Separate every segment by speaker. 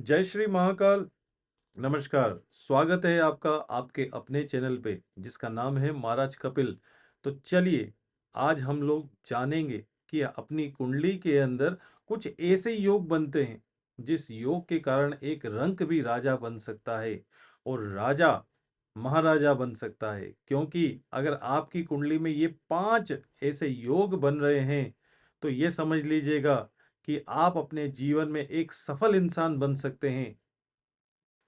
Speaker 1: जय श्री महाकाल। नमस्कार, स्वागत है आपका आपके अपने चैनल पे जिसका नाम है महाराज कपिल। तो चलिए, आज हम लोग जानेंगे कि अपनी कुंडली के अंदर कुछ ऐसे योग बनते हैं जिस योग के कारण एक रंक भी राजा बन सकता है और राजा महाराजा बन सकता है। क्योंकि अगर आपकी कुंडली में ये 5 ऐसे योग बन रहे हैं तो ये समझ लीजिएगा कि आप अपने जीवन में एक सफल इंसान बन सकते हैं।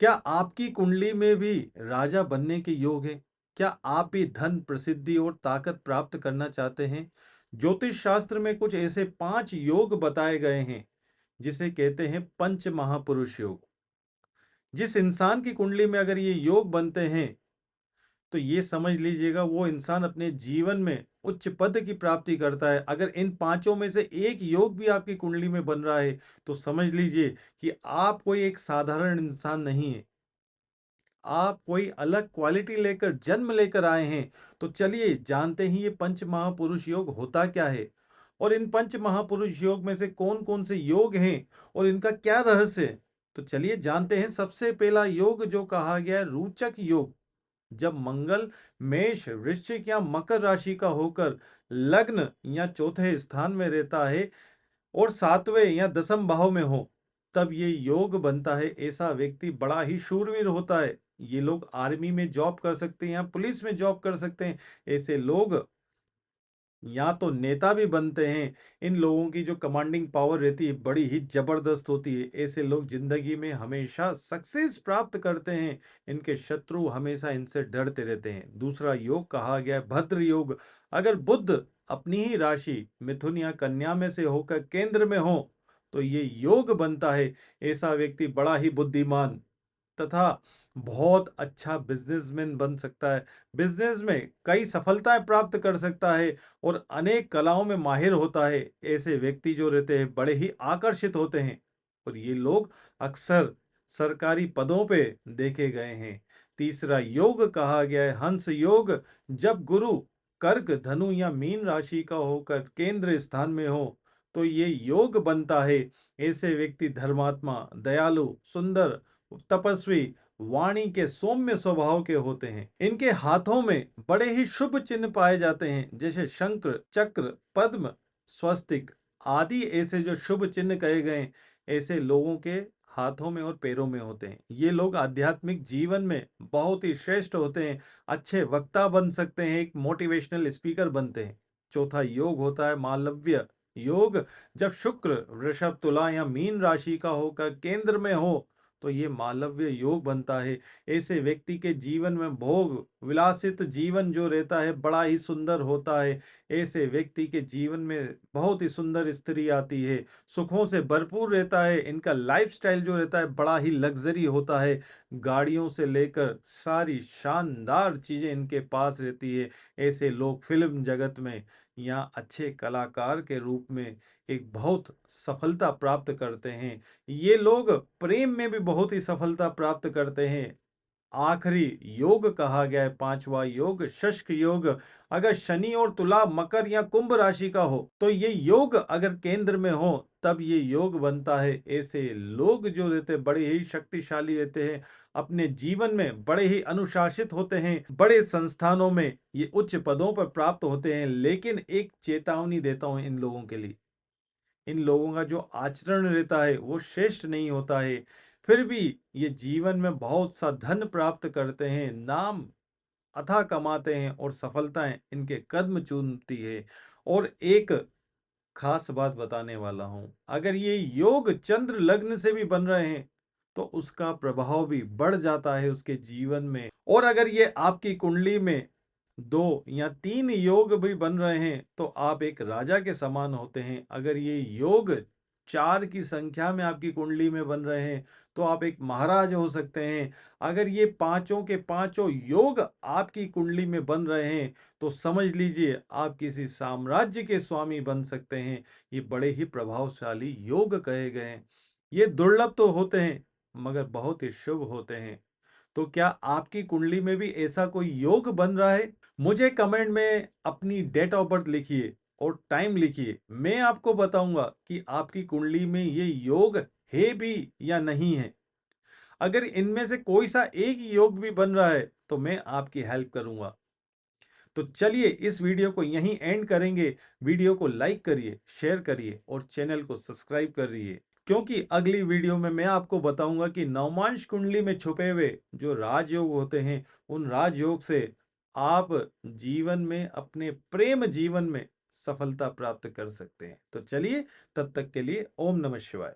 Speaker 1: क्या आपकी कुंडली में भी राजा बनने के योग हैं? क्या आप भी धन, प्रसिद्धि और ताकत प्राप्त करना चाहते हैं? ज्योतिष शास्त्र में कुछ ऐसे 5 योग बताए गए हैं जिसे कहते हैं पंच महापुरुष योग। जिस इंसान की कुंडली में अगर ये योग बनते हैं तो ये समझ लीजिएगा वो इंसान अपने जीवन में उच्च पद की प्राप्ति करता है। अगर इन पांचों में से एक योग भी आपकी कुंडली में बन रहा है तो समझ लीजिए कि आप कोई एक साधारण इंसान नहीं है। आप कोई अलग क्वालिटी लेकर जन्म लेकर आए हैं। तो चलिए जानते हैं ये पंच महापुरुष योग होता क्या है और इन पंच महापुरुष योग में से कौन कौन से योग हैं और इनका क्या रहस्य है। तो चलिए जानते हैं। सबसे पहला योग जो कहा गया है रोचक योग। जब मंगल मेष, वृश्चिक या मकर राशि का होकर लग्न या चौथे स्थान में रहता है और सातवें या दसम भाव में हो, तब ये योग बनता है। ऐसा व्यक्ति बड़ा ही शूरवीर होता है। ये लोग आर्मी में जॉब कर सकते हैं या पुलिस में जॉब कर सकते हैं। ऐसे लोग या तो नेता भी बनते हैं। इन लोगों की जो कमांडिंग पावर रहती है बड़ी ही जबरदस्त होती है। ऐसे लोग जिंदगी में हमेशा सक्सेस प्राप्त करते हैं। इनके शत्रु हमेशा इनसे डरते रहते हैं। दूसरा योग कहा गया है भद्र योग। अगर बुध अपनी ही राशि मिथुन या कन्या में से होकर केंद्र में हो तो ये योग बनता है। ऐसा व्यक्ति बड़ा ही बुद्धिमान तथा बहुत अच्छा बिजनेसमैन बन सकता है। बिजनेस में कई सफलताएं प्राप्त कर सकता है और अनेक कलाओं में माहिर होता है। ऐसे व्यक्ति जो रहते हैं बड़े ही आकर्षित होते हैं और ये लोग अक्सर सरकारी पदों पे देखे गए हैं। तीसरा योग कहा गया है हंस योग। जब गुरु कर्क, धनु या मीन राशि का होकर केंद्र स्थान में हो तो ये योग बनता है। ऐसे व्यक्ति धर्मात्मा, दयालु, सुंदर, तपस्वी, वाणी के सौम्य स्वभाव के होते हैं। इनके हाथों में बड़े ही शुभ चिन्ह पाए जाते हैं जैसे शंख, चक्र, पद्म, स्वस्तिक आदि। ऐसे जो शुभ चिन्ह कहे गए ऐसे लोगों के हाथों में और पैरों में होते हैं। ये लोग आध्यात्मिक जीवन में बहुत ही श्रेष्ठ होते हैं। अच्छे वक्ता बन सकते हैं, एक मोटिवेशनल स्पीकर बनते हैं। चौथा योग होता है मालव्य योग। जब शुक्र वृषभ, तुला या मीन राशि का होकर केंद्र में हो तो ये मालव्य योग बनता है। ऐसे व्यक्ति के जीवन में भोग विलासित जीवन जो रहता है बड़ा ही सुंदर होता है। ऐसे व्यक्ति के जीवन में बहुत ही सुंदर स्त्री आती है, सुखों से भरपूर रहता है। इनका लाइफस्टाइल जो रहता है बड़ा ही लग्जरी होता है। गाड़ियों से लेकर सारी शानदार चीजें इनके पास रहती है। ऐसे लोग फिल्म जगत में या अच्छे कलाकार के रूप में एक बहुत सफलता प्राप्त करते हैं। ये लोग प्रेम में भी बहुत ही सफलता प्राप्त करते हैं। आखिरी योग कहा गया है पांचवा योग शष्क योग। अगर शनि और तुला, मकर या कुंभ राशि का हो तो ये योग अगर केंद्र में हो तब ये योग बनता है। ऐसे लोग जो रहते हैं बड़े ही शक्तिशाली रहते हैं। अपने जीवन में बड़े ही अनुशासित होते हैं। बड़े संस्थानों में ये उच्च पदों पर प्राप्त होते हैं। लेकिन एक चेतावनी देता हूं इन लोगों के लिए, इन लोगों का जो आचरण रहता है वो श्रेष्ठ नहीं होता है। फिर भी ये जीवन में बहुत सा धन प्राप्त करते हैं, नाम अथाह कमाते हैं और सफलताएं इनके कदम चूमती है। और एक खास बात बताने वाला हूं, अगर ये योग चंद्र लग्न से भी बन रहे हैं तो उसका प्रभाव भी बढ़ जाता है उसके जीवन में। और अगर ये आपकी कुंडली में 2 या 3 योग भी बन रहे हैं तो आप एक राजा के समान होते हैं। अगर ये योग 4 की संख्या में आपकी कुंडली में बन रहे हैं तो आप एक महाराज हो सकते हैं। अगर ये पांचों के पांचों योग आपकी कुंडली में बन रहे हैं तो समझ लीजिए आप किसी साम्राज्य के स्वामी बन सकते हैं। ये बड़े ही प्रभावशाली योग कहे गए हैं। ये दुर्लभ तो होते हैं मगर बहुत ही शुभ होते हैं। तो क्या आपकी कुंडली में भी ऐसा कोई योग बन रहा है? मुझे कमेंट में अपनी डेट ऑफ बर्थ लिखिए और टाइम लिखिए। मैं आपको बताऊंगा कि आपकी कुंडली में ये योग है भी या नहीं है। अगर इनमें से कोई सा एक योग भी बन रहा है तो मैं आपकी हेल्प करूंगा। तो चलिए इस वीडियो को यहीं एंड करेंगे। वीडियो को लाइक करिए, शेयर करिए और चैनल को सब्सक्राइब करिए, क्योंकि अगली वीडियो में मैं आपको बताऊंगा कि नवमांश कुंडली में छुपे हुए जो राजयोग होते हैं, उन राजयोग से आप जीवन में, अपने प्रेम जीवन में सफलता प्राप्त कर सकते हैं। तो चलिए, तब तक के लिए ओम नमः शिवाय।